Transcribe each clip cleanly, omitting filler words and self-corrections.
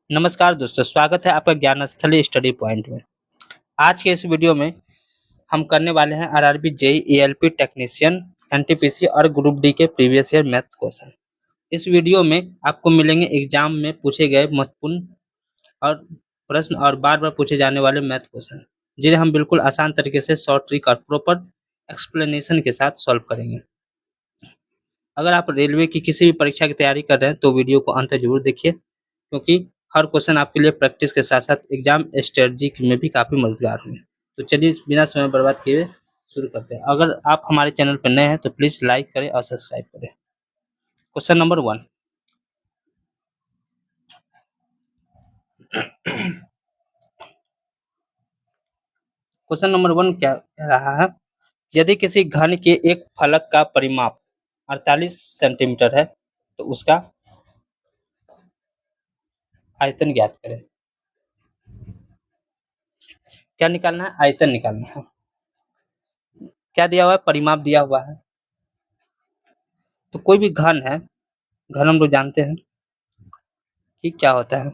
नमस्कार दोस्तों, स्वागत है आपका ज्ञान स्थली स्टडी पॉइंट में। आज के इस वीडियो में हम करने वाले हैं RRB JEE ALP technician NTPC और ग्रुप डी के प्रीवियस ईयर मैथ्स क्वेश्चन। इस वीडियो में आपको मिलेंगे एग्जाम में पूछे गए महत्वपूर्ण और प्रश्न और बार-बार पूछे जाने वाले मैथ क्वेश्चन, जिन्हें हम बिल्कुल आसान तरीके से शॉर्ट ट्रिक और प्रॉपर एक्सप्लेनेशन के साथ सॉल्व करेंगे। अगर आप रेलवे की किसी भी परीक्षा की तैयारी कर रहे हैं तो वीडियो को अंत तक जरूर देखिए, क्योंकि हर क्वेश्चन आपके लिए प्रैक्टिस के साथ-साथ एग्जाम स्ट्रेटजी में भी काफ़ी मददगार होंगे। तो चलिए बिना समय बर्बाद किए शुरू करते हैं। अगर आप हमारे चैनल पर नए हैं तो प्लीज़ लाइक करें और सब्सक्राइब करें। Question number 1। क्वेश्चन नंबर 1 क्या कह रहा है? यदि किसी घन के एक फलक का परिमाप 48 सेंटीमीटर है तो उसका आयतन ज्ञात करें। क्या निकालना है? आयतन निकालना है। क्या दिया हुआ है? परिमाप दिया हुआ है। तो कोई भी घन है, घन हम लोग जानते हैं कि क्या होता है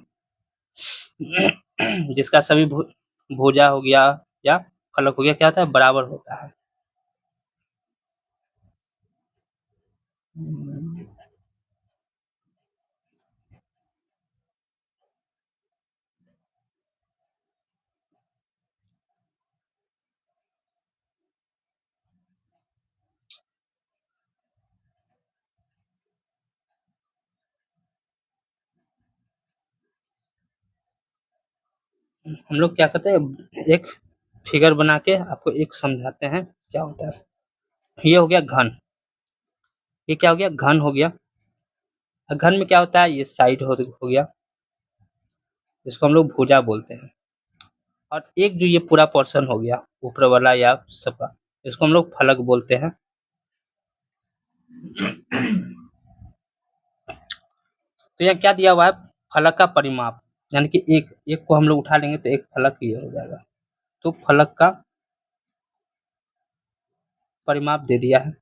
जिसका सभी भुजा हो गया या फलक हो गया, क्या होता है? बराबर होता है। हम लोग क्या करते हैं, एक फिगर बना के आपको एक समझाते हैं क्या होता है। ये हो गया घन। ये क्या हो गया? घन हो गया। घन में क्या होता है? ये साइड हो गया, इसको हम लोग भुजा बोलते हैं। और एक जो ये पूरा पोर्शन हो गया ऊपर वाला या सबका, इसको हम लोग फलक बोलते हैं। तो यहाँ क्या दिया हुआ है? फलक का परिमाप, यानी कि एक एक को हम लोग उठा लेंगे तो एक फलक ये हो जाएगा। तो फलक का परिमाप दे दिया है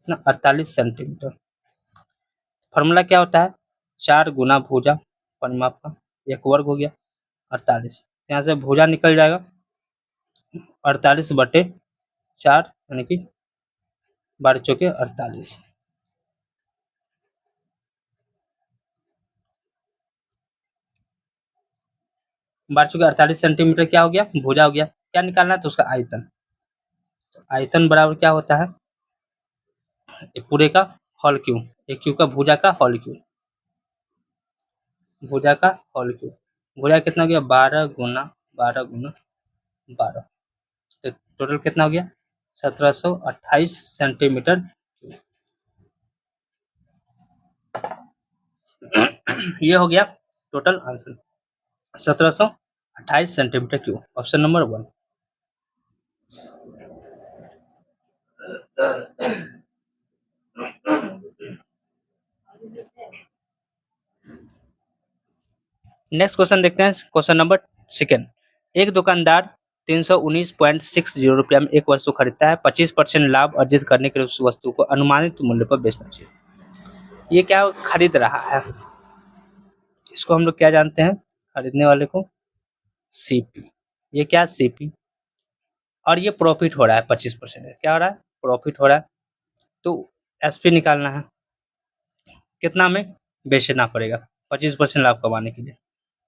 ना, 48 सेंटीमीटर। फॉर्मूला क्या होता है? 4 गुना भुजा परिमाप का, एक वर्ग हो गया 48। यहाँ से भुजा निकल जाएगा 48/4, यानी कि 12 चौके 48। 12 चौके 48 सेंटीमीटर क्या हो गया? भुजा हो गया। क्या निकालना है? तो उसका आयतन। तो आयतन बराबर क्या होता है? पूरे का होल क्यूब, एक क्यूब का भुजा का होल क्यूब, भुजा का होल क्यूब। भुजा कितना हो गया? 12 गुना 12 गुना 12, तो टोटल कितना हो गया? 1728 सेंटीमीटर। ये हो गया total answer, 1728 centimetre cube. Option number 1। Next question देखते हैं। Question number 2। एक दुकानदार 319.60 रुपया में एक वस्तु खरीदता है। 25% लाभ अर्जित करने के लिए उस वस्तु को अनुमानित मूल्य पर बेचना चाहिए। ये क्या खरीद रहा है? इसको हम लोग क्या जानते हैं? खरीदने वाले को सीपी। ये क्या? सीपी। और ये प्रॉफिट हो रहा है 25%। क्या हो रहा है? प्रॉफिट हो रहा है। तो एसपी निकालना है। कितना में बेचना पड़ेगा 25% लाभ कमाने के लिए?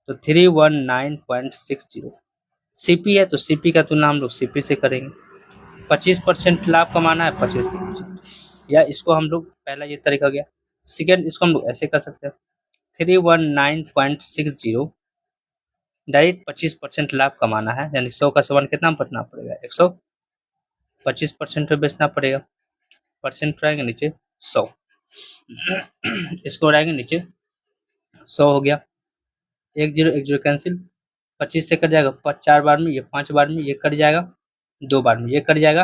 तो 319.60। सीपी है तो सीपी का तुलना हम लोग सीपी से करेंगे। 25% लाभ कमाना है, 25%। या इसको हम लोग, पहला ये तरीका गया। सेकेंड, इसको हम लोग ऐसे कर सकते हैं। 319.60 डायरेक्ट 25% लाभ कमाना है, यानी 100 का सामान कितना बचना पड़ेगा? 100। 25% पे बेचना पड़ेगा। परसेंट रहेंगे नीचे 100। इसको रहेंगे नीचे 100 हो गया। एक जीरो कैंसिल, 25 से कट जाएगा 4 बार में, ये 5 बार में, ये कट जाएगा 2 बार में, ये कट जाएगा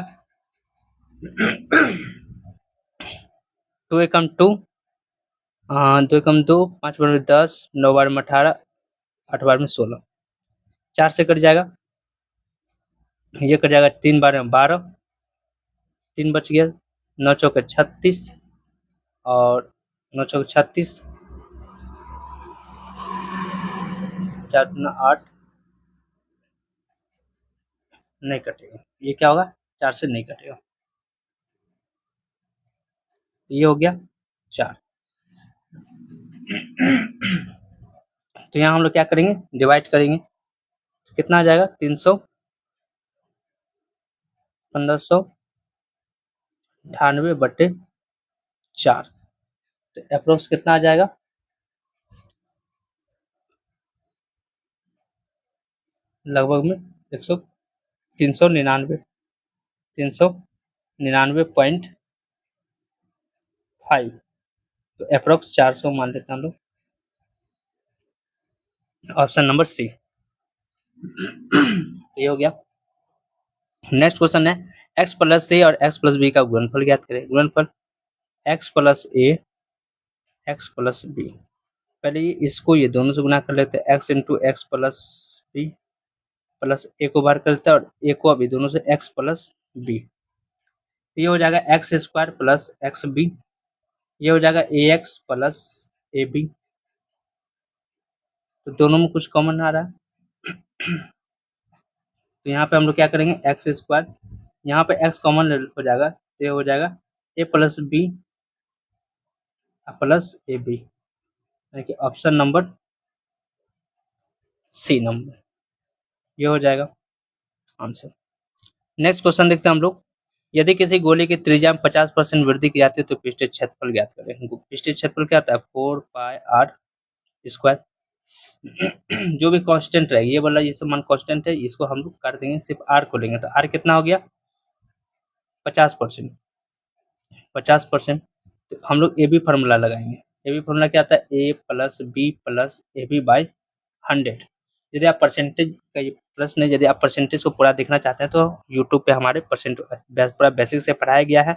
2 एकम 2, 2 एकम 2, 5 बार में 10, 9 बार में 18, 8 बार में 16, 4 से कट जाएगा, ये कट जाएगा 3 बार में 12, 3 बच गया, 9 चौके 36 और 9 चौके 36, 4 दूना 8 नहीं कटेगा, ये क्या होगा 4 से नहीं कटेगा, ये हो गया 4। तो यहाँ हम लोग क्या करेंगे, डिवाइड करेंगे, तो कितना आ जाएगा 300 1598 बटे 4, तो अप्रोक्स कितना आ जाएगा, लगभग में 100 399.5, तो अप्रोक्स 400 मान लेते हैं हम लोग, ऑप्शन नंबर सी। ये हो गया। नेक्स्ट क्वेश्चन है x प्लस ए और x प्लस बी का गुणनफल ज्ञात करें। गुणनफल x प्लस ए x प्लस बी, पहले इसको ये दोनों से गुना कर लेते हैं, x into x plus b plus a को बाहर कर लेते हैं और ए को अभी दोनों से x प्लस बी, ये हो जाएगा X square plus X B, ये हो जाएगा A X plus A B, तो दोनों में कुछ कॉमन आ रहा है, तो यहाँ पे हम लोग क्या करेंगे एक्स स्क्वायर, यहाँ पे एक्स कॉमन हो जाएगा, तो ये हो जाएगा a plus b plus A b, यानी कि ऑप्शन नंबर सी नंबर, ये हो जाएगा आंसर। नेक्स्ट क्वेश्चन देखते हैं हम लोग, यदि किसी गोले की त्रिज्या में 50% वृद्धि की जाती है तो पृष्ठीय क्षेत्रफल ज्ञात करें। पृष्ठीय क्षेत्रफल क्या होता है 4 पाई आर स्क्वायर, जो भी कांस्टेंट रहेगी, ये वाला ये सब मान कांस्टेंट है, इसको हम लोग कर देंगे, सिर्फ आर को लेंगे, तो आर कितना हो गया 50%, 50%, तो हम लोग ए बी फार्मूला लगाएंगे, ए बी फार्मूला क्या आता है a plus b plus A b by 100। यदि आप परसेंटेज का ये प्रश्न है, यदि आप परसेंटेज को पूरा देखना चाहते हैं तो यूट्यूब पे हमारे पूरा बेसिक से पढ़ाया गया है,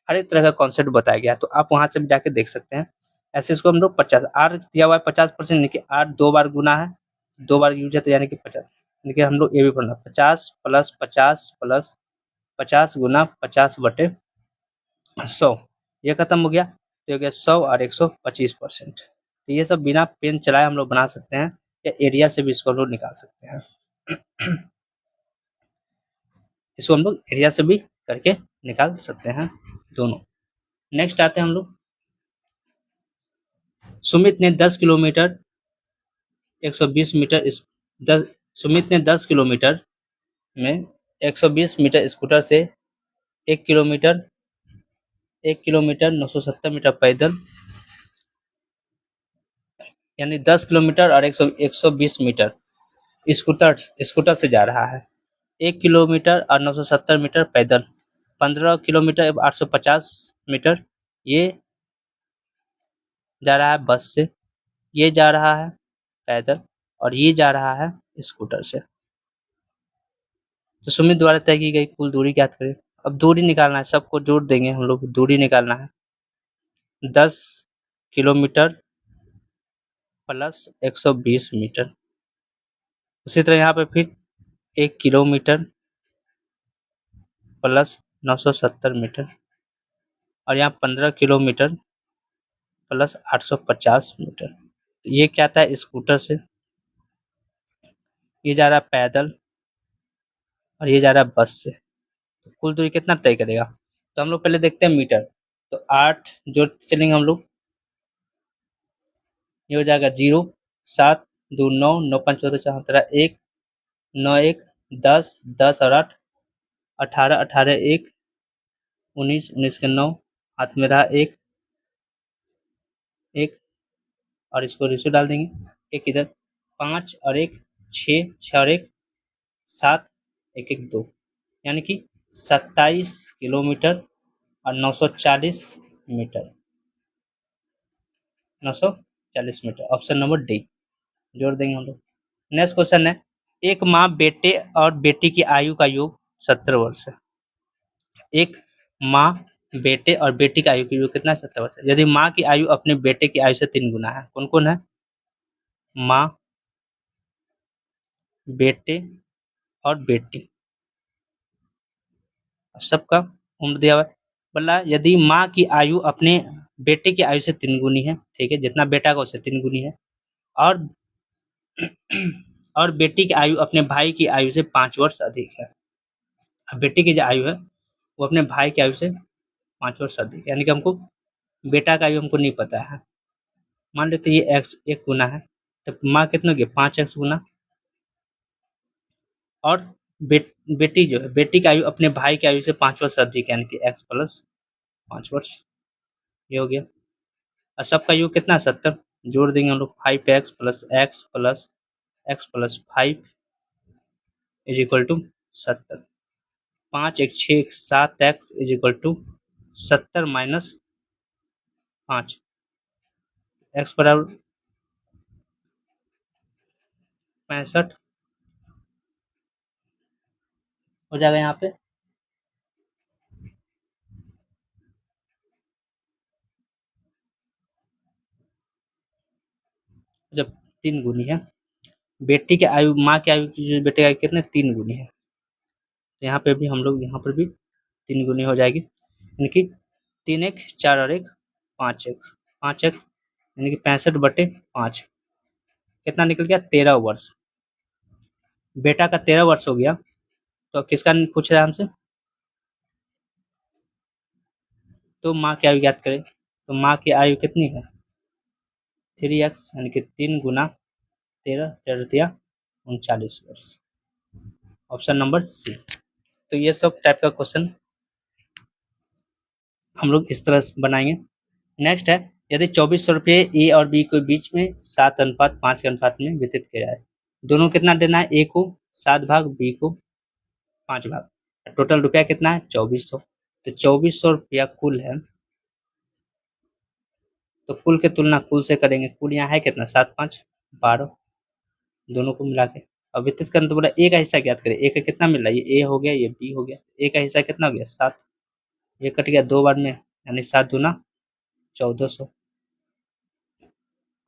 हर एक तरह का कॉन्सेप्ट बताया गया है, तो आप वहाँ से भी जाके देख सकते हैं। ऐसे इसको हम लोग 50 आर दिया हुआ है 50%, यानी कि आर 2 बार गुना है, 2 बार यूज है, तो यानी कि 50, यानी कि हम लोग ये भी पढ़ना 50 प्लस 50 प्लस 50 गुना 50 बटे 100, ये खत्म हो गया, तो हो गया 100 और 125%। तो ये सब बिना पेन चलाए हम लोग बना सकते हैं, या एरिया से भी इसको हम लोग निकाल सकते हैं। इसको हम लोग एरिया से भी करके निकाल सकते हैं दोनों। नेक्स्ट आते हैं हम लोग, सुमित ने 10 किलोमीटर 120 मीटर सुमित ने 10 किलोमीटर में 120 मीटर स्कूटर से 1 किलोमीटर 970 मीटर पैदल, यानी 10 किलोमीटर और 120 मीटर स्कूटर से जा रहा है, 1 किलोमीटर और 970 मीटर पैदल, 15 किलोमीटर 850 मीटर ये जा रहा है बस से, ये जा रहा है पैदल और ये जा रहा है स्कूटर से। तो सुमित द्वारा तय की गई कुल दूरी ज्ञात करें। अब दूरी निकालना है, सबको जोड़ देंगे हम लोग, दूरी निकालना है 10 किलोमीटर प्लस 120 मीटर, उसी तरह यहाँ पे फिर 1 किलोमीटर प्लस 970 मीटर और यहाँ 15 किलोमीटर प्लस 850 मीटर, तो ये क्या था स्कूटर से, ये जा रहा है पैदल और ये जा रहा है बस से, तो कुल दूरी कितना तय करेगा, तो हम लोग पहले देखते हैं मीटर, तो 8 जोड़ते चलेंगे हम लोग, ये हो जाएगा 0 7 2 9 9 5 14 4 13 1 9 1 10 10 और 8 18 18 1 19 19 के 9 हाथ में रहा 1 1 और इसको रेशो डाल देंगे, एक इधर 5 और 1 6 6 और 1 7 1 1 2, यानी कि 27 किलोमीटर और 940 metre, 940 metre, option number D जोड़ देंगे हम लोग। नेक्स्ट क्वेश्चन है, एक माँ बेटे और बेटी की आयु का योग 70 वर्ष है। एक माँ बेटे और बेटी की आयु कितना है 70 वर्ष है। यदि माँ की आयु अपने बेटे की आयु से 3 गुना है, कौन कौन है, माँ बेटे और बेटी, सबका उम्र दिया हुआ है, बोला यदि माँ की आयु अपने बेटे की आयु से 3 गुनी है, ठीक है, जितना बेटा का उससे 3 गुनी है, और और बेटी की आयु अपने भाई की आयु से 5 वर्ष अधिक है। अब बेटी की जो आयु है वो अपने भाई की आयु से 5 वर्ष अधिक है, यानी कि हमको बेटा का आयु हमको नहीं पता है। मान लेते हैं ये x 1 गुना है, तो माँ कितना हो गया 5x गुना, और बेटी जो है, बेटी की आयु अपने भाई की आयु से 5 वर्ष अधिक है, यानी कि x प्लस 5 वर्ष, ये हो गया। और सबका योग कितना है 70, जोड़ देंगे हम लोग 5x plus x plus 5 is equal to 70। 5 एक 6 एक 7x is equal to 70 minus 5, x बराबर 65 हो जाएगा यहाँ पे। जब 3 गुनी है, बेटी की आयु माँ की आयु जो बेटे की आयु कितने 3 गुनी है, तो यहाँ पे भी हम लोग यहाँ पर भी 3 गुनी हो जाएगी, यानी कि 3x 4 और 1 5x यानी कि 65/5 कितना निकल गया 13 वर्ष। बेटा का 13 वर्ष हो गया, तो किसका पूछ रहा है हमसे, तो माँ की आयु ज्ञात करें। तो माँ की आयु कितनी है 3x, यानी कि 3 गुना 13 39 वर्ष, ऑप्शन नंबर सी। तो ये सब टाइप का क्वेश्चन हम लोग इस तरह से बनाएंगे। नेक्स्ट है, यदि 2400 रुपये ए और बी के बीच में 7:5 के अनुपात में वितरित किया जाए, दोनों कितना देना है, ए को 7 भाग, बी को 5 भाग, टोटल रुपया कितना है 2400। तो 2400 रुपया कुल है, तो कुल की तुलना कुल से करेंगे, कुल यहाँ है कितना 7 5 12, दोनों को मिला के। अब वितरित करना तो बोला ए का हिस्सा ज्ञात करें, ए का कितना मिल रहा है, ये ए हो गया, ये बी हो गया, ए का हिस्सा कितना हो गया 7, ये कट गया 2 बार में, यानी 7 दूना 1400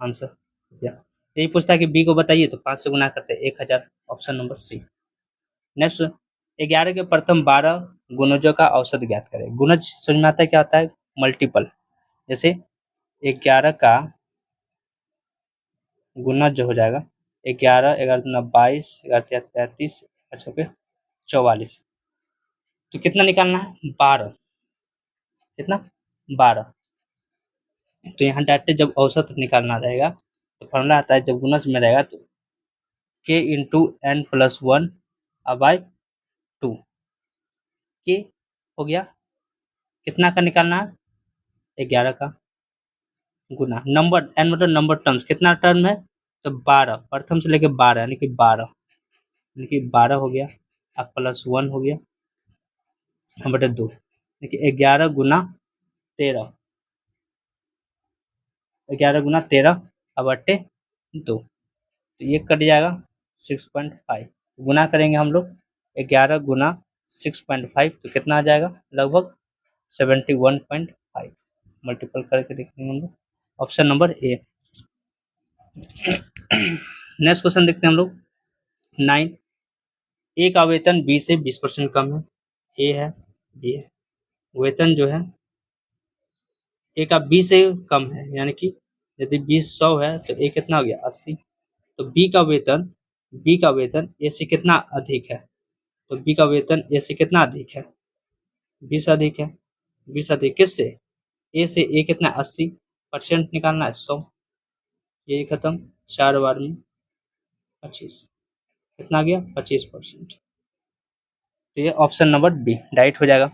आंसर। यही पूछता है कि बी को बताइए, तो 5 से गुना करते हैं 1000, ऑप्शन नंबर सी। नेक्स्ट, 11 के प्रथम 12 गुणजों का औसत ज्ञात करें। गुणज समझ में आता है क्या होता है, मल्टीपल। जैसे 11 का गुणज जो हो जाएगा 11, 11 दूना 22, 11 33, अच्छा पे 44, तो कितना निकालना है 12, कितना 12। तो यहाँ डायरेक्ट जब औसत निकालना रहेगा तो फॉर्मूला आता है, जब गुणज में रहेगा तो k into N plus 1 by 2, के हो गया, कितना का निकालना है 11 का, गुना नंबर एन मतलब नंबर टर्म्स, कितना टर्म है तो 12, प्रथम से लेके 12 यानी कि 12, यानी कि 12 हो गया, अब प्लस 1 हो गया बटे 2, देखिए 11 गुना 13, 11 गुना 13 अब बटे 2, तो ये कट जाएगा 6.5, गुना करेंगे हम लोग 11 गुना 6.5, तो कितना आ जाएगा लगभग 71.5, मल्टीपल करके देखेंगे हम लोग, option number A. Next question देखते हैं हम लोग 9, ए का वेतन बी से 20% कम है, ए है बी है, वेतन जो है ए का बी से कम है, यानी कि यदि 20 100 है तो ए कितना हो गया 80, तो बी का वेतन ए से कितना अधिक है, तो बी का वेतन ए से कितना अधिक है 20 अधिक है, 20 अधिक किससे, ए से, ए कितना 80% निकालना है 100, ये खत्म 4 बार में 25, कितना गया 25%, तो ये ऑप्शन नंबर बी राइट हो जाएगा।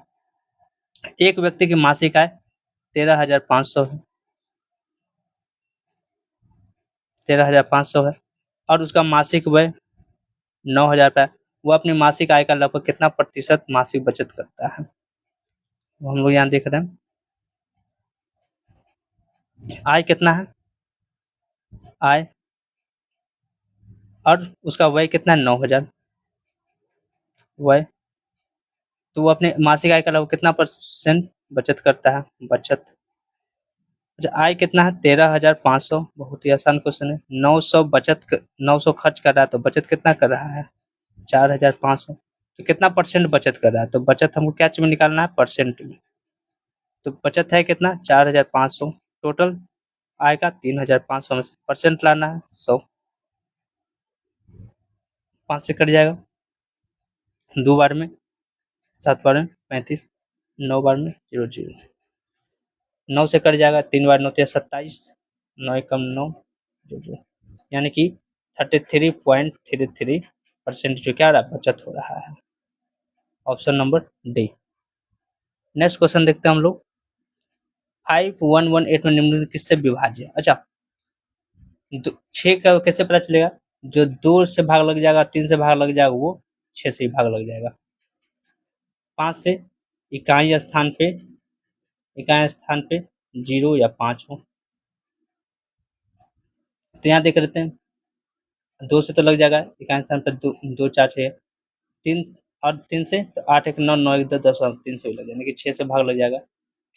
एक व्यक्ति की मासिक आय 13,500 है, 13,500 है, और उसका मासिक व्यय 9,000 रुपया, वो अपनी मासिक आय का लगभग कितना प्रतिशत मासिक बचत करता है, वो हम लोग यहाँ देख रहे हैं, आय कितना है, आय और उसका व्यय कितना है 9,000 व्यय, तो वो अपने मासिक आय का लगभग कितना % बचत करता है, बचत। अच्छा, आय कितना है 13,500, बहुत ही आसान क्वेश्चन है, 900 खर्च कर रहा है, तो बचत कितना कर रहा है 4,500, तो कितना % बचत कर रहा है, तो बचत हमको क्या में निकालना है परसेंट में, तो बचत है कितना 4,500, टोटल आय का 3,500 में से परसेंट लाना है 100, 5 से कट जाएगा, 2 बार में 7 बार में 35, 9 बार में 0 0, 9 से कट जाएगा, 3 बार 9 तो 27, 9 कम 9 0, यानी कि 33.33% जो क्या रहा बचत हो रहा है। Option number D. Next question देखते हैं हम लोग। 5118 में निम्नलिखित किससे विभाज्य है? अच्छा, 6 का कैसे पता चलेगा? जो 2 से भाग लग जाएगा, 3 से भाग लग जाएगा, वो 6 से भी भाग लग जाएगा। 5 से इकाई स्थान पे 0 या 5 हो, तो यहाँ देख लेते हैं। 2 से तो लग जाएगा, इकाई स्थान पे 2 4 6, 3 और 3 से तो 8 1 9 9 1 2 10 और 3 से भी लग जाएगा, यानी कि 6 से भाग लग जाएगा।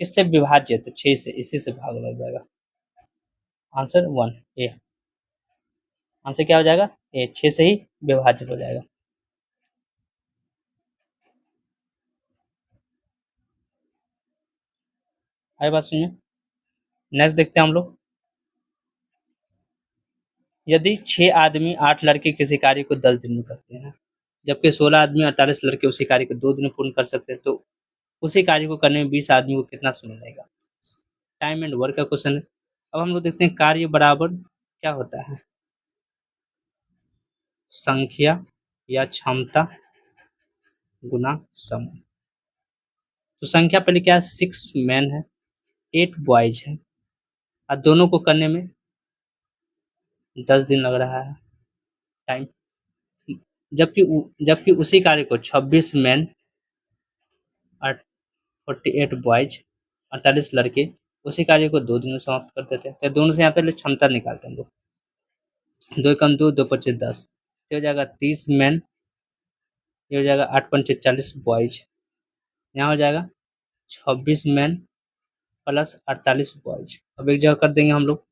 किससे विभाज्य? तो 6 से, इसी से भाग लग जाएगा। आंसर 1 ए। आंसर क्या हो जाएगा? ए, 6 से ही विभाजित हो जाएगा। आगे बात सुनिए। नेक्स्ट देखते हैं हम लोग। यदि 6 आदमी 8 लड़के किसी कार्य को 10 दिन में करते हैं, जबकि 16 आदमी 48 लड़के उसी कार्य को 2 दिन में पूर्ण कर सकते हैं, तो उसी कार्य को करने में 20 आदमी को कितना समय लगेगा? टाइम एंड वर्क का क्वेश्चन है। अब हम लोग देखते हैं कार्य बराबर क्या होता है, संख्या या क्षमता गुना समय। तो संख्या पहले क्या है, 6 मैन है, 8 बॉयज है, और दोनों को करने में 10 दिन लग रहा है टाइम। जबकि उसी कार्य को 26 मैन और 48 बॉयज 48 लड़के उसी कार्य को 2 दिन में समाप्त कर देते हैं। तो दोनों से यहाँ पे क्षमता निकालते हैं हम लोग। 2 कम 2, 2 पच्चीस 10, तो हो जाएगा 30 मैन, ये हो जाएगा 8 पंचे 40 बॉयज, यहाँ हो जाएगा 26 मैन प्लस 48 बॉयज। अब एक जगह कर देंगे हम लोग,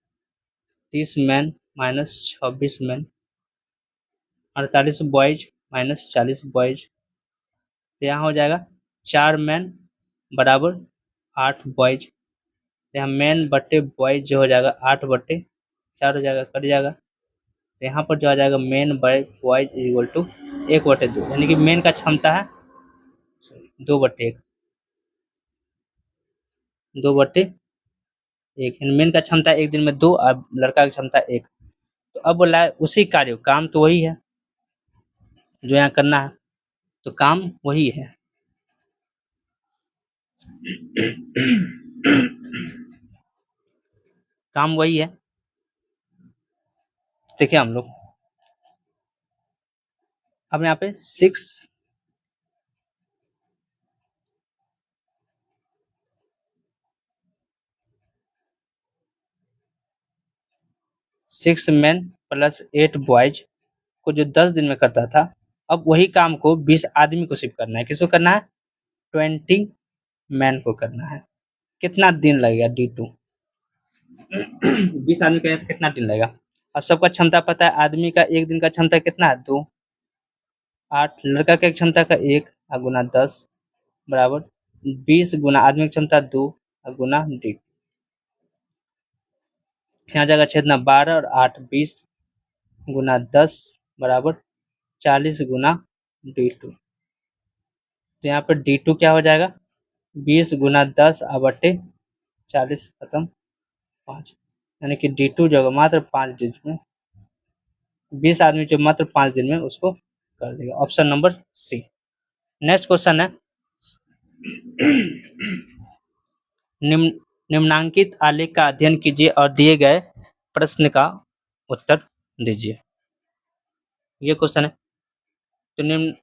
30 man minus 26 man, 48 boys minus 40 boys, तो यहाँ हो जाएगा 4 मैन बराबर 8 बॉयज। तो यहाँ मैन बटे बॉयज जो हो जाएगा 8 बटे 4 हो जाएगा, कट जाएगा। तो यहाँ पर जो आ जाएगा man by boys equal to 1 बटे 2, यानी कि मैन का क्षमता है 2 बटे 1, 2 बटे 1, मेन का क्षमता 1 दिन में 2 और लड़का की क्षमता 1। तो अब बोला है उसी कार्य, काम तो वही है जो यहाँ करना है, तो काम वही है। काम वही है। देखिए हम लोग अब यहाँ पे 6 मैन प्लस 8 बॉयज को जो 10 दिन में करता था, अब वही काम को 20 आदमी को सिर्फ करना है। किसको करना है? 20 मैन को करना है। कितना दिन लगेगा? D2 20 आदमी का कितना दिन लगेगा? अब सबका क्षमता पता है, आदमी का 1 दिन का क्षमता कितना है? 2, 8, लड़का की क्षमता का 1 और गुना 10 बराबर 20 गुना आदमी की क्षमता 2 और गुना D। यहाँ जाएगा छेदना 12 और 8 20 गुना 10 बराबर 40 गुना D2। तो यहाँ पर D2 क्या हो जाएगा? 20 गुना 10 बटे 40 खत्म 5, यानी कि D2 जो मात्र 5 दिन में, 20 आदमी जो मात्र 5 दिन में उसको कर देगा। Option number C. Next question है, निम्नांकित आलेख का अध्ययन कीजिए और दिए गए प्रश्न का उत्तर दीजिए। ये क्वेश्चन है। तो निम्न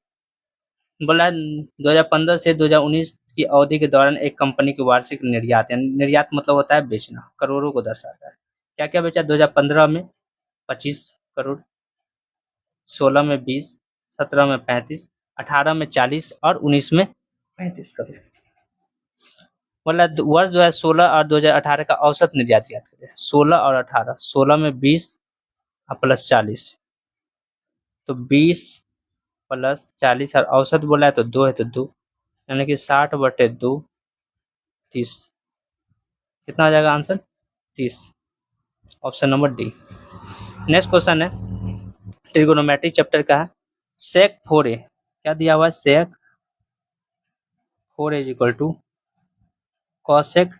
बोला 2015 से 2019 की अवधि के दौरान एक कंपनी की वार्षिक निर्यात, यानी निर्यात मतलब होता है बेचना, करोड़ों को दर्शाता है। क्या क्या बेचा? 2015 में 25 करोड़, 16 में 20, 17 में 35, 18 में 40 और 19 में 35 करोड़। बोला वर्ष 2016 और 2018 का औसत निर्यात याद करें। 16 और 18, 16 में 20 और प्लस 40, तो 20 प्लस 40 और औसत बोला है तो 2 है, तो 2, यानी कि 60 बटे 2 30। कितना हो जाएगा answer? 30। Option number D. Next question है ट्रिगोनोमेट्री चैप्टर का है। सेक 4a क्या दिया हुआ है, sec 4a is equal to cosec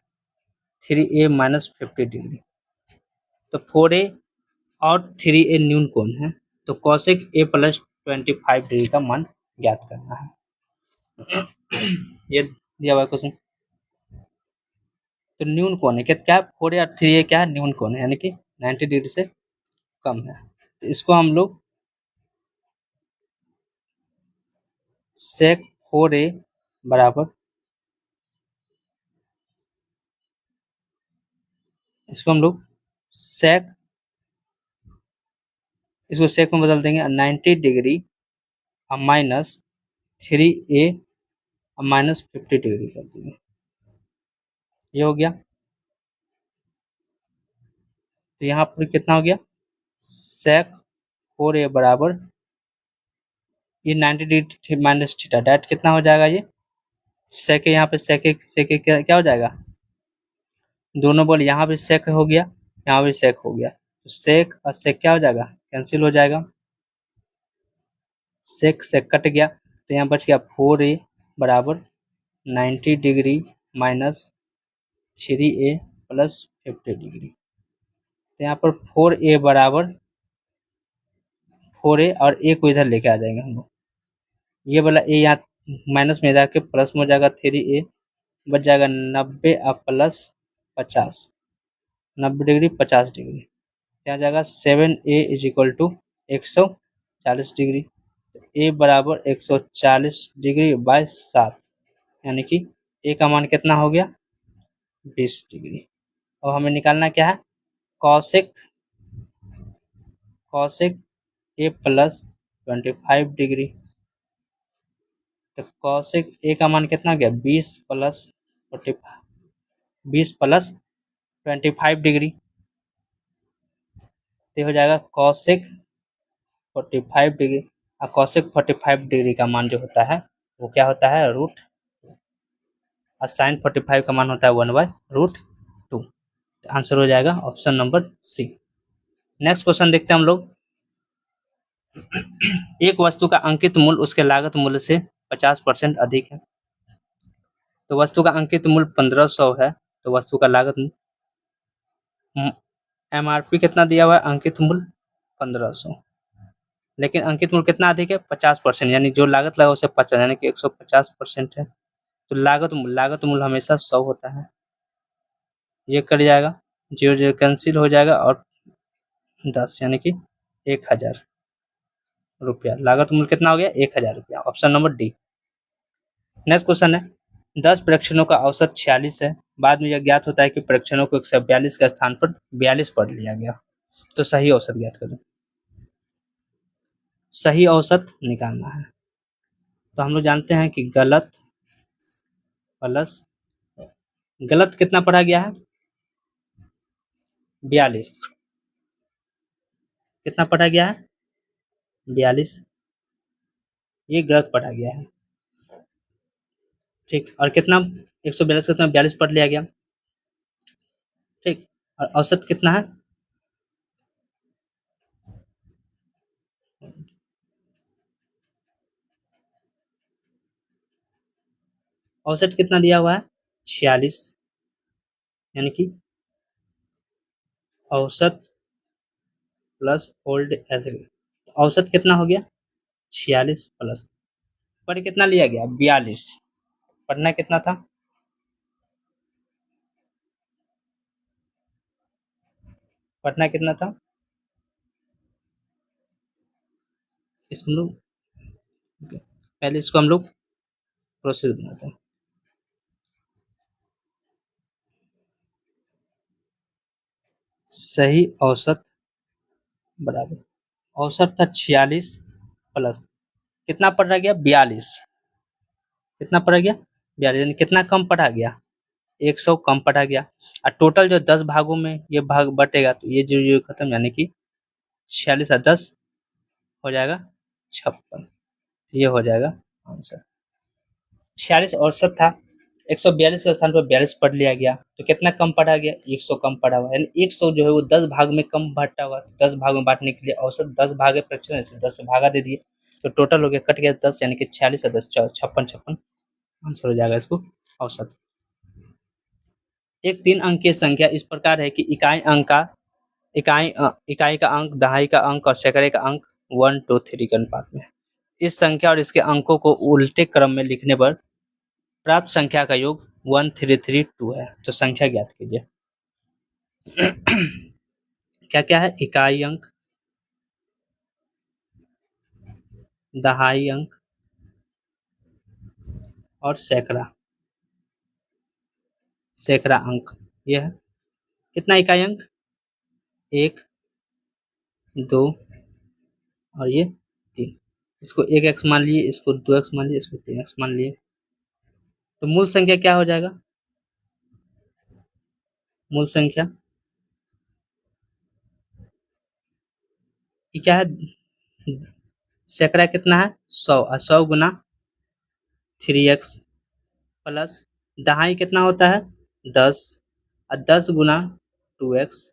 3a minus 50 degree. तो 4a और 3a न्यून कोण है, तो कॉसेक a प्लस 25 डिग्री का मान ज्ञात करना है। ये दिया हुआ क्वेश्चन। तो न्यून कोण है क्या, 4a और 3a क्या है, न्यून कोण है, यानी कि 90 डिग्री से कम है। तो इसको हम लोग सेक 4a बराबर, इसको हम लोग सेक, इसको सेक में बदल देंगे, 90 degree minus 3a minus 50 degree कर देंगे, ये हो गया। तो यहाँ पर कितना हो गया, सेक 4a बराबर ये 90 डिग्री माइनस थीटा, डायरेक्ट कितना हो जाएगा, ये सेक, यहाँ पे सेक क्या हो जाएगा, दोनों बॉल यहाँ भी सेक हो गया, यहाँ भी सेक हो गया, तो सेक और सेक क्या हो जाएगा, कैंसिल हो जाएगा, सेक से कट गया, तो यहाँ बच गया 4a बराबर 90 degree minus 3a plus 50 degree. तो यहाँ पर 4a बराबर 4a और a को इधर लेके आ जाएंगे हम लोग, ये वाला a यहाँ माइनस में जाके प्लस में हो जाएगा, 3a बच जाएगा 90 और प्लस 50, 90 डिग्री 50 डिग्री, क्या जाएगा 7a is equal to 140 degree. तो a बराबर 140 डिग्री बाय 7, यानी कि a का मान कितना हो गया, 20 डिग्री। और हमें निकालना क्या है, कॉसेक a प्लस 25 डिग्री। तो कॉसेक a का मान कितना हो गया, 20 प्लस 25 डिग्री, तो हो जाएगा कॉसेक 45 डिग्री। और कॉसेक 45 डिग्री का मान जो होता है वो क्या होता है, रूट, और साइन 45 का मान होता है 1/√2। आंसर हो जाएगा option number C. Next question देखते हैं हम लोग। एक वस्तु का अंकित मूल्य उसके लागत मूल्य से 50% अधिक है। तो वस्तु का अंकित मूल्य 1500 है, तो वस्तु का लागत MRP कितना दिया हुआ है, अंकित मूल्य 1500, लेकिन अंकित मूल्य कितना अधिक है, 50%, यानी जो लागत लगा उसे 50, यानी कि 150% है। तो लागत मूल्य हमेशा 100 होता है, ये कट जाएगा, 0 0 कैंसिल हो जाएगा, और 10 यानी कि 1000 रुपया, लागत मूल्य कितना हो गया, 1000 रुपया, option number D. Next question है, 10 परीक्षणों का औसत 46 है, बाद में यह ज्ञात होता है कि परीक्षणों को 142 का स्थान पर 42 पढ़ लिया गया, तो सही औसत ज्ञात करें, सही औसत निकालना है। तो हम लोग जानते हैं कि गलत प्लस गलत कितना पढ़ा गया है, 42, कितना पढ़ा गया है, 42, ये गलत पढ़ा गया है, ठीक। और कितना 142 कितना 42 पढ़ लिया गया, ठीक। और औसत कितना है, औसत कितना दिया हुआ है, 46, यानी कि औसत प्लस ओल्ड एवरेज, औसत कितना हो गया, 46 प्लस पर कितना लिया गया, 42, पढ़ना कितना था, पढ़ना कितना था, इस हम लोग पहले इसको हम लोग प्रोसेस बनाते हैं। सही औसत बराबर, औसत था 46 प्लस कितना पढ़ा गया, 42, कितना पढ़ा गया, 42, यानी कितना कम पढ़ा गया, 100 कम पढ़ा गया। और टोटल जो 10 भागों में ये भाग बटेगा, तो ये जो खत्म, यानी कि 46 और 10 हो जाएगा 56, ये हो जाएगा आंसर। 46 औसत था, 142 के स्थान पर 42 पढ़ लिया गया, तो कितना कम पढ़ा गया, 100 कम पढ़ा हुआ, यानी 100 जो है वो 10 भाग में कम बांटा हुआ, 10 भाग में बांटने के लिए औसत 10 भाग है, फ्रैक्शन 10 से भागा दे दिए, तो टोटल हो गया, कट गया 10 यानी कि 46 और 10 56 56 आंसर हो जाएगा इसको औसत। एक 3 अंकीय संख्या इस प्रकार है कि इकाई का अंक, दहाई का अंक और सैकड़े का अंक 1 2 3 के अनुपात में है। इस संख्या और इसके अंकों को उल्टे क्रम में लिखने पर प्राप्त संख्या का योग 1332 है। तो संख्या ज्ञात कीजिए। क्या क्या है? इकाई अंक, दहाई अंक और सैकड़ा अंक। यह है कितना इकाई अंक? 1 2 और ये 3। इसको 1x मान लिए, इसको 2x मान लिए, इसको 3x मान लिए। तो मूल संख्या क्या हो जाएगा? मूल संख्या ये क्या है? सैकड़ा कितना है? 100 और 100 गुना 3x प्लस दहाई कितना होता है? 10 और 10 गुना 2x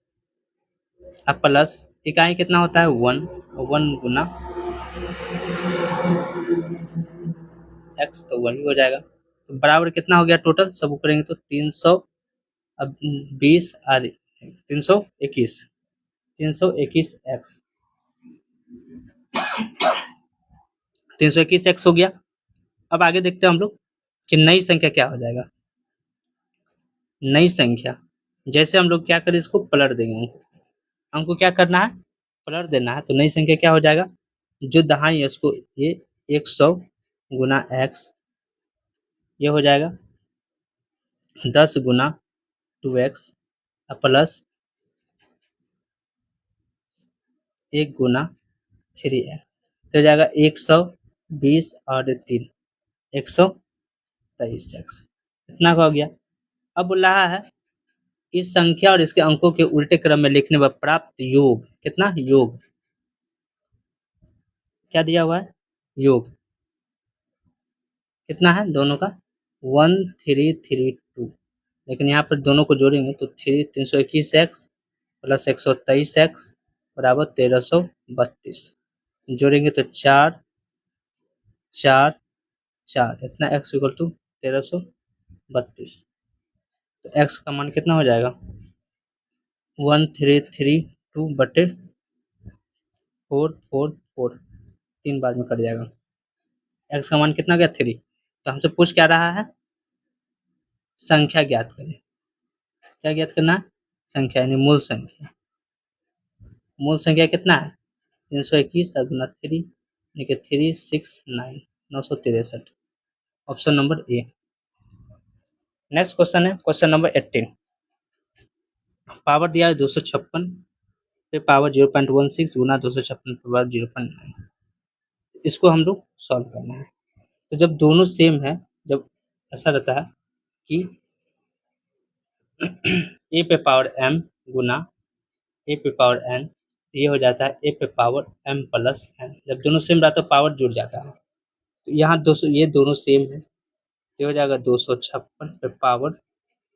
और प्लस इकाई कितना होता है? 1 और 1 गुना x, तो वही हो जाएगा। तो बराबर कितना हो गया टोटल? सब करेंगे तो 320 और 321 321x 321x हो गया। अब आगे देखते हैं हम लोग कि नई संख्या क्या हो जाएगा। नई संख्या जैसे हम लोग क्या करें, इसको पलट देंगे। हमको क्या करना है? पलट देना है। तो नई संख्या क्या हो जाएगा? जो दहाई है उसको ये 100 गुना x, ये हो जाएगा 10 गुना 2x प्लस 1 गुना 3x, तो हो जाएगा 120 और 3 123x। इतना का हो गया। अब बोल रहा है इस संख्या और इसके अंकों के उल्टे क्रम में लिखने पर प्राप्त योग कितना? योग क्या दिया हुआ है? योग कितना है दोनों का? 1332। लेकिन यहाँ पर दोनों को जोड़ेंगे तो 321x प्लस 123x बराबर 1332। जोड़ेंगे तो 4 4 4, इतना x इक्वल टू 1332। तो x का मान कितना हो जाएगा? 1332 बटे 444, 3 बार में कट जाएगा। x का मान कितना गया? 3। तो हमसे पूछ क्या रहा है? संख्या ज्ञात करें। क्या ज्ञात करना है? संख्या यानी मूल संख्या। मूल संख्या कितना है? 321 गुना 3 यानी कि 369 963। Option number A. Next question है क्वेश्चन नंबर 18। पावर दिया है 256 पे पावर 0.16 गुना 256 पे पावर 0.9। इसको हम लोग सॉल्व करना है। तो जब दोनों सेम है, जब ऐसा रहता है कि ए पे पावर m गुना ए पे पावर n, तो ये हो जाता है ए पे पावर m प्लस n। जब दोनों सेम रहता है पावर जुड़ जाता है। तो यहाँ 200, ये दोनों सेम है तो हो जाएगा 256 पे पावर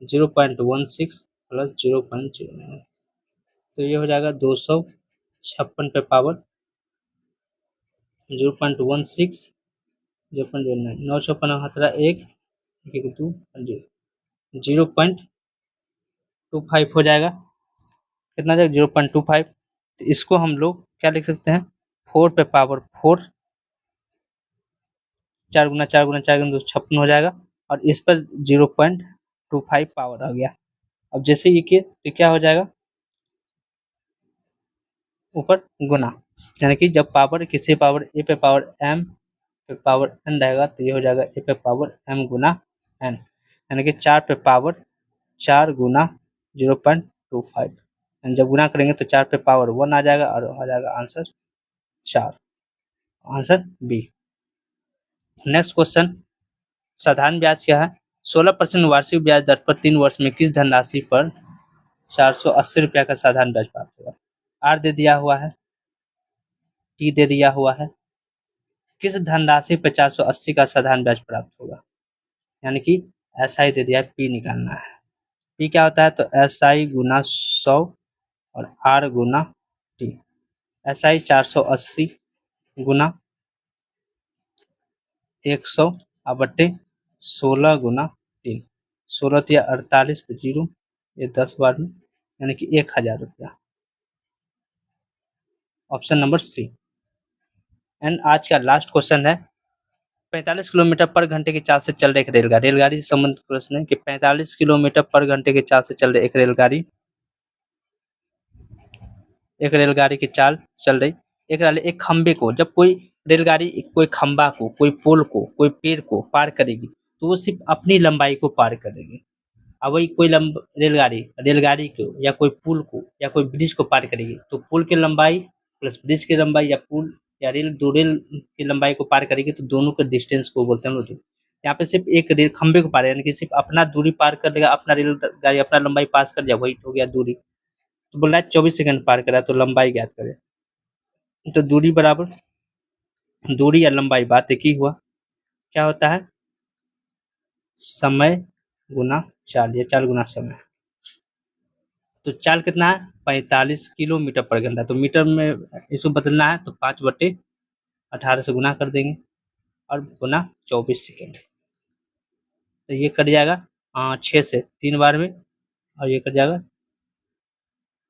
0.16 प्लस 0.09। तो ये हो जाएगा 256 पे पावर 0.16 0.09, 9 56 1 1 2 0.25 हो जाएगा। कितना जाएगा? 0.25। तो इसको हम लोग क्या लिख सकते हैं? 4 पे पावर 4, 4 गुना 4 गुना 4 गुना 56 हो जाएगा और इस पर 0.25 पावर आ गया। अब जैसे ये किए तो क्या हो जाएगा? ऊपर गुना, यानी कि जब पावर किसी पावर ए पे पावर m पे पावर n रहेगा तो ये हो जाएगा ए पे पावर m गुना n, यानी कि 4 पे पावर 4 गुना 0.25। जब गुना करेंगे तो 4 पे पावर 1 आ जाएगा और आ जाएगा answer 4। Answer B. Next question, साधारण ब्याज क्या है? 16% वार्षिक ब्याज दर पर 3 वर्ष में किस धनराशि पर 480 रुपया का साधारण ब्याज प्राप्त होगा? आर दे दिया हुआ है, टी दे दिया हुआ है। किस धनराशि पर 480 का साधारण ब्याज प्राप्त होगा? यानी कि SI दे दिया है, पी निकालना है। पी क्या होता है? तो SI गुना 100 और R गुना टी। SI 480 गुना 100 बट्टे 16 गुना 3, 16 या 48 पे 0, ये 10 बार में यानी कि 1000 रुपया। Option number C. एंड आज का लास्ट क्वेश्चन है 45 किलोमीटर पर घंटे की चाल से चल रही एक रेलगाड़ी, रेलगाड़ी से संबंधित प्रश्न है कि 45 किलोमीटर पर घंटे की चाल से चल रही एक रेलगाड़ी, एक रेलगाड़ी की चाल चल रही एक खंबे को, जब कोई रेलगाड़ी कोई खंबा को, कोई पुल को, कोई पेड़ को पार करेगी तो वो सिर्फ अपनी लंबाई को पार करेगी। अब वही कोई रेलगाड़ी रेलगाड़ी को या कोई पुल को या कोई ब्रिज को पार करेगी तो पुल की लंबाई प्लस ब्रिज की लंबाई या पुल या रेल की लंबाई को पार करेगी तो दोनों के डिस्टेंस को बोलते हैं हम लोग। यहाँ पे सिर्फ एक रेल खंबे को पार यानी कि सिर्फ अपना दूरी पार कर देगा, अपना रेलगाड़ी अपना लंबाई पास कर जाए, वही हो गया दूरी। तो बोल रहा है 24 सेकंड पार करा तो लंबाई ज्ञात करें। तो दूरी बराबर दूरी या लंबाई बात एक ही हुआ, क्या होता है समय गुना चाल या चाल गुना समय। तो चाल कितना है 45 किलोमीटर पर घंटा, तो मीटर में इसको बदलना है तो 5/18 से गुना कर देंगे और गुना 24 सेकेंड। तो ये कट जाएगा 6 से 3 बार में और ये कट जाएगा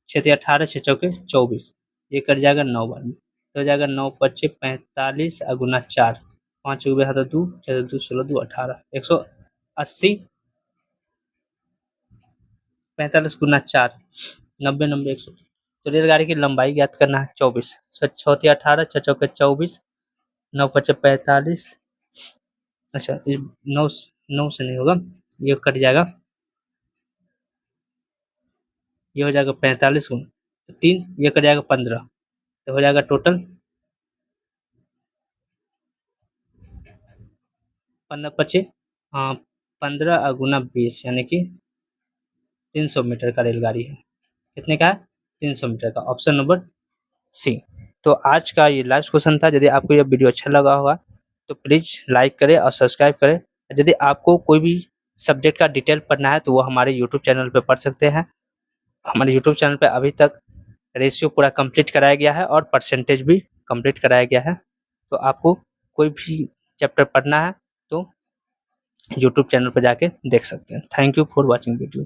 6 से 18 6 चौके 24, ये कट जाएगा 9 बार में। तो हो जाएगा 9 पच्चे 45 और गुना 4, 5 के हाथ 2 4 2 16 2 18 180 45 गुना 4 90 90 100। तो रेलगाड़ी की लंबाई ज्ञात करना है 24, 6 18 6 चौके 24 9 पच्चे 45, अच्छा 9 से नहीं होगा, ये कट जाएगा, ये हो जाएगा 45 गुना तो 3, ये कट जाएगा 15, तो हो जाएगा टोटल 15 पच्चे 15 गुना 20 यानी कि 300 मीटर का रेलगाड़ी है। कितने का है 300 मीटर का, ऑप्शन नंबर सी। तो आज का ये लास्ट क्वेश्चन था। यदि आपको यह वीडियो अच्छा लगा होगा तो प्लीज़ लाइक करें और सब्सक्राइब करें। यदि आपको कोई भी सब्जेक्ट का डिटेल पढ़ना है तो वो हमारे यूट्यूब चैनल पे पढ़ सकते हैं। हमारे यूट्यूब चैनल पे अभी तक रेशियो पूरा कंप्लीट कराया गया है और परसेंटेज भी कंप्लीट कराया गया है। तो आपको कोई भी चैप्टर पढ़ना है तो यूट्यूब चैनल पर जाके देख सकते हैं। Thank you for watching video.